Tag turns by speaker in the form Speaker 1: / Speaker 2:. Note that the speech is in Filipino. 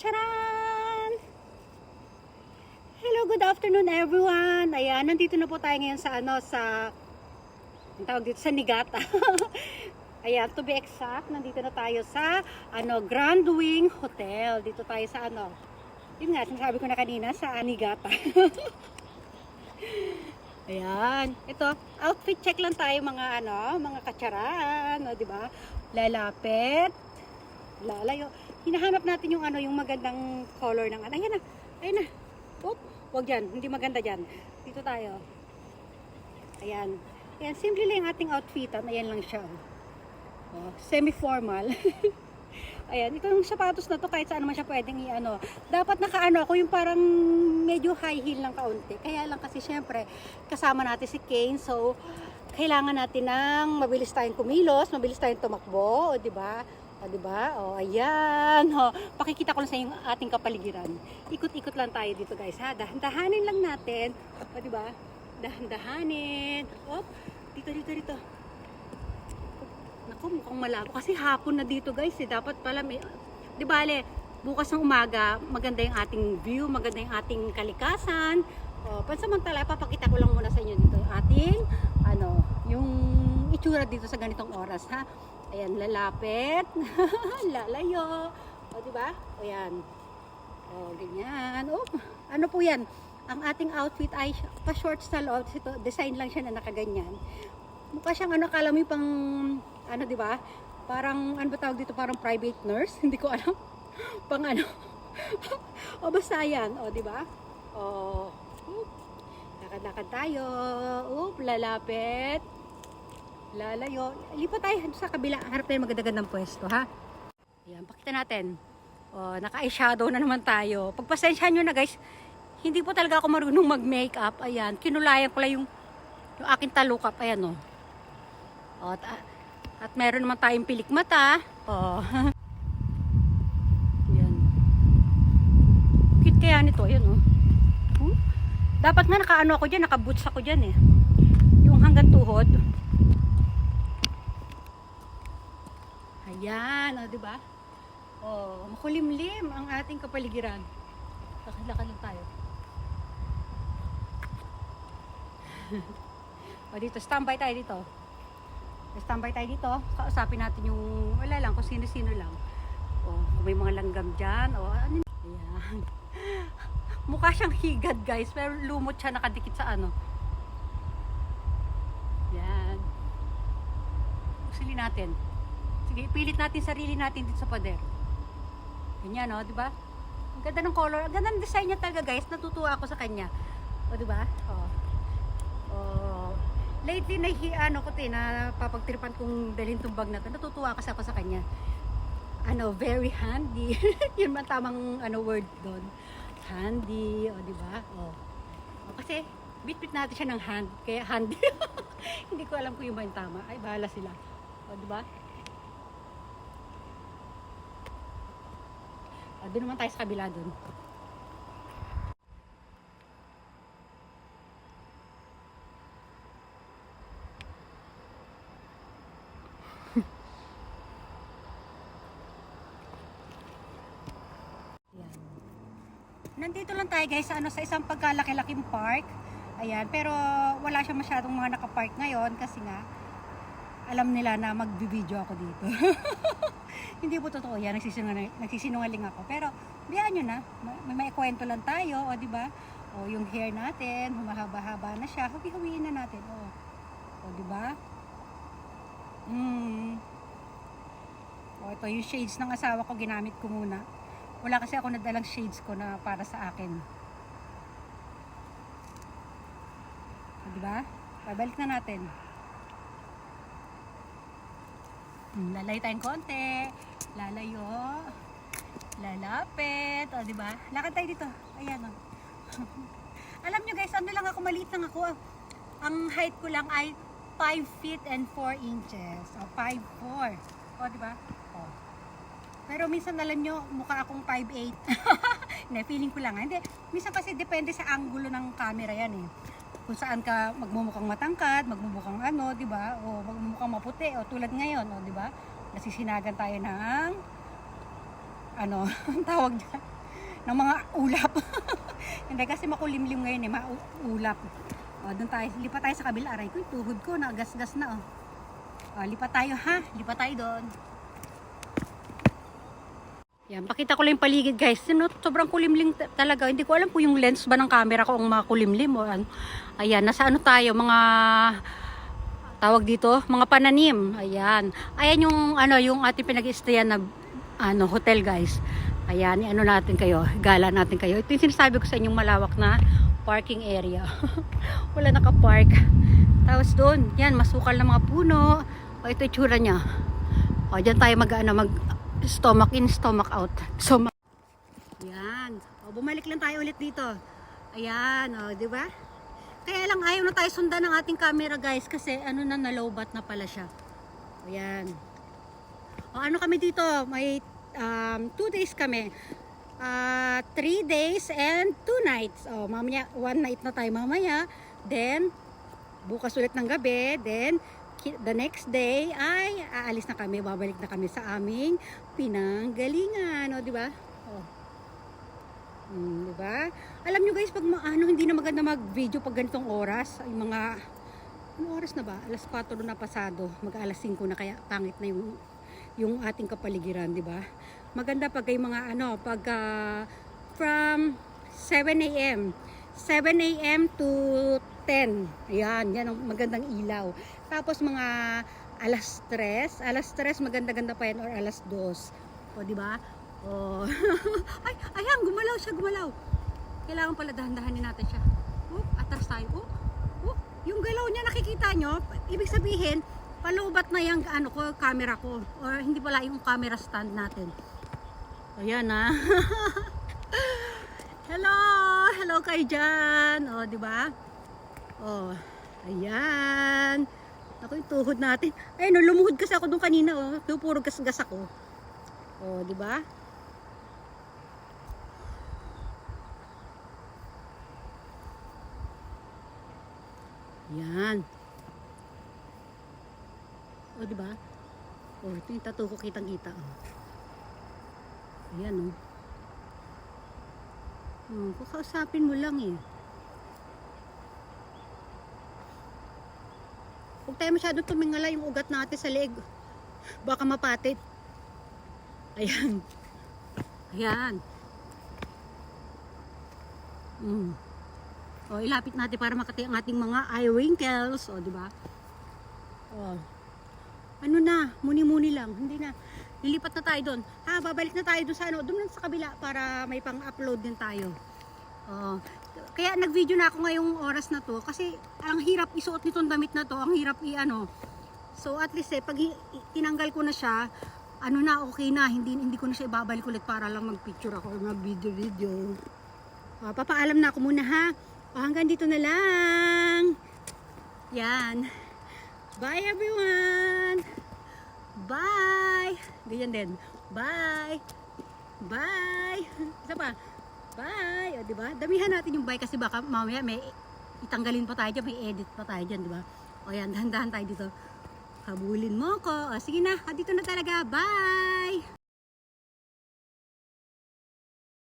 Speaker 1: Charan! Hello, good afternoon everyone. Ayan, nandito na po tayo ngayon sa ang tawag dito, sa Niigata. Ayan, to be exact, nandito na tayo sa Grand Wing Hotel. Dito tayo sa yun nga, sinasabi ko na kanina, sa Niigata. Ayan, ito, outfit check lang tayo mga mga kacharan, di ba? Lalapit, lalayo. Hinahanap natin yung yung magandang color ng ayan na. Ayun na. Oop, wag diyan, hindi maganda diyan. Dito tayo. Ayan. Ayan, simple lang yung ating outfitan. Ayan lang siya. Oh, semi-formal. Ayan, itong sapatos na to kahit saan naman siya pwedeng dapat ako yung parang medyo high heel lang kaunti. Kaya lang kasi syempre kasama natin si Kane, so kailangan natin ng mabilis tayong kumilos, mabilis tayong tumakbo, di ba? O, di ba? O, ayan. O, pakikita ko lang sa yung ating kapaligiran. Ikot-ikot lang tayo dito, guys, ha? Dahan-dahanin lang natin. O, di ba? Dahan-dahanin. Op, dito. Naku, mukhang malabo. Kasi hapon na dito, guys, eh. Dapat pala may, di bale, bukas ng umaga, maganda yung ating view, maganda yung ating kalikasan. O, pansamantala, papakita ko lang muna sa inyo dito yung ating, yung itsura dito sa ganitong oras, ha? Ayan, lalapit, lalayo, o diba? O yan, o ganyan, o ano po yan, ang ating outfit ay pa-short style outfit, design lang siya na nakaganyan. Mukha siyang akala mo yung pang, diba? Parang, ba tawag dito, parang private nurse, hindi ko alam, pang o basta yan, o diba? O, lakad-lakad tayo, lalapit, lalayo. Lipat tayo sa kabila. Harap tayo magandang pwesto, ha? Ayan, pakita natin. O, naka-eyeshadow na naman tayo. Pagpasensyahan nyo na, guys, hindi po talaga ako marunong mag-makeup. Ayan, kinulayan ko lang yung aking talukap. Ayan, o. O, at meron naman tayong pilik mata. O. Ayan. Cute kaya nito. Ayan, o. Dapat nga ako dyan, naka-boots ako dyan, eh. Yung hanggang tuhod. Ayan, o, diba? O, makulimlim ang ating kapaligiran. Lakad-lakad lang tayo. O, dito, standby tayo dito. Standby tayo dito. Kausapin natin yung, wala lang, kung sino-sino lang. O, kung may mga langgam dyan. O, ano. Ayan. Mukha siyang higad, guys, pero lumot siya, nakadikit sa Ayan. Usilin natin. Sige, pilit natin sarili natin dito sa pader. Ganyan, no, di ba? Ang ganda ng color, ang ganda ng design niya talaga, guys. Natutuwa ako sa kanya. O, di ba? Oh. Lately na papagtripan kong dalhin tong bag na to. Natutuwa kasi ako sa kanya. Very handy. Yun man tamang word doon. Handy, o, di ba? O, kasi bit-bit natin siya ng hand, kaya handy. Hindi ko alam kung yung ba yung tama. Ay, bahala sila. O, di ba? Doon naman tayo sa kabila doon. Nandito lang tayo, guys, sa isang pagkalaki-laking park. Ayan, pero wala siya masyadong mga nakapark ngayon kasi nga alam nila na mag-video ako dito. Hindi po totoo yan, nagsisinungaling ako. Pero biyaan nyo na, may kwento lang tayo, o di ba? O yung hair natin, humahaba-haba na siya, hawi-hawiin na natin. O di ba? O ito yung shades ng asawa ko, ginamit ko muna. Wala kasi ako nadalang shades ko na para sa akin. O di ba? Babalik na natin. Lalayo tayong konti, lalayo, lalapit, o diba? Lakad tayo dito, ayan o. Alam nyo, guys, lang ako, maliit lang ako. Ang height ko lang ay 5 feet and 4 inches. O, 5'4". O, diba? O. Pero minsan alam nyo, mukha akong 5'8". Hindi, feeling ko lang. Hindi, minsan kasi depende sa angulo ng camera yan eh. Kung saan ka magmumukhang matangkad, magmumukhang di ba? O magmumukhang maputi, o tulad ngayon, o di ba? Nasisinagan tayo ng tawag diyan. ng mga ulap. Hindi kasi makulimlim ngayon maulap. O, doon tayo, lipat tayo sa kabila. Aray ko, yung tuhod ko, nagasgas na. O, lipat tayo ha, lipat tayo doon. Yan, pakita ko lang yung paligid guys. Sobrang kulimlim talaga. Hindi ko alam kung yung lens ba ng camera ko ang makulimlim o ano. Ayan, nasa ano tayo, mga tawag dito, mga pananim. Ayan. Ayan yung ano, yung ating pinag-i-stayan na ano, hotel guys. Ayan, ano natin kayo, gala natin kayo. Ito yung sinasabi ko sa inyong malawak na parking area. Wala naka-park. Tapos doon, yan, masukal na mga puno. O, ito yung tsura niya. O, dyan tayo mag stomach in, stomach out. So, yan. O, bumalik lang tayo ulit dito. Ayan, o, di ba? Kaya lang ayaw na tayo sundan ng ating camera guys kasi ano na, nalobat na pala siya. Ayan. O, ano kami dito? May 2 days kami. 3 days and 2 nights. O, mamaya, 1 night na tayo mamaya. Then, bukas ulit ng gabi. Then, the next day ay aalis na kami, babalik na kami sa aming pinanggalingan, o di ba? Oh. Di ba? Alam niyo guys, pag hindi na maganda mag-video pag ganitong oras, ay mga ano oras na ba? Alas 4 na pasado, mag-alas 5 na kaya pangit na yung ating kapaligiran, di ba? Maganda pag ay mga ano, pag from 7 a.m. 7 a.m. to 10. Ayan, yan ang magandang ilaw. Tapos mga alas 3 maganda-ganda pa yan or alas 2. O, di ba? O. Ay, ayan, gumalaw siya, gumalaw. Kailangan pala dahan-dahanin natin siya. Atras tayo. Yung galaw niya nakikita nyo, ibig sabihin, palubat na yung ano ko, camera ko. Or hindi pala yung camera stand natin. Ayan ha. Hello kayo dyan. O, di ba? O, ayan. Ako yung tuhod natin. Ayun, lumuhod kasi ako doon kanina. O, puro gas-gas ako. O, di ba? Ayan. O, di ba? O, ito yung tattoo ko, kitang-kita. Ayan, o. Kakausapin mo lang eh. Huwag tayo masyadong tumingala yung ugat natin sa leeg. Baka mapatit. Ayan. Ayan. O, ilapit natin para makati ang ating mga eye wrinkles. O, diba? O. Ano na? Muni-muni lang. Hindi na. Lilipat na tayo doon. Babalik na tayo doon sa ano, doon sa kabila para may pang-upload din tayo. Kaya nag-video na ako ngayong oras na to kasi ang hirap isuot nitong damit na to, ang hirap i-ano. So at least pag tinanggal ko na siya, ano na, okay na, hindi ko na siya ibabalik ulit para lang mag-picture ako, mag-video. Papaalam na ako muna ha. Hanggang dito na lang. Yan. Bye everyone. Bye! Ganyan din. Bye! Bye! Isa pa. Bye! O, diba? Damihan natin yung bye kasi baka mamaya may itanggalin pa tayo dyan, may edit pa tayo dyan, diba? O yan, dahan-dahan tayo dito. Habulin mo ko. O, sige na, dito na talaga. Bye!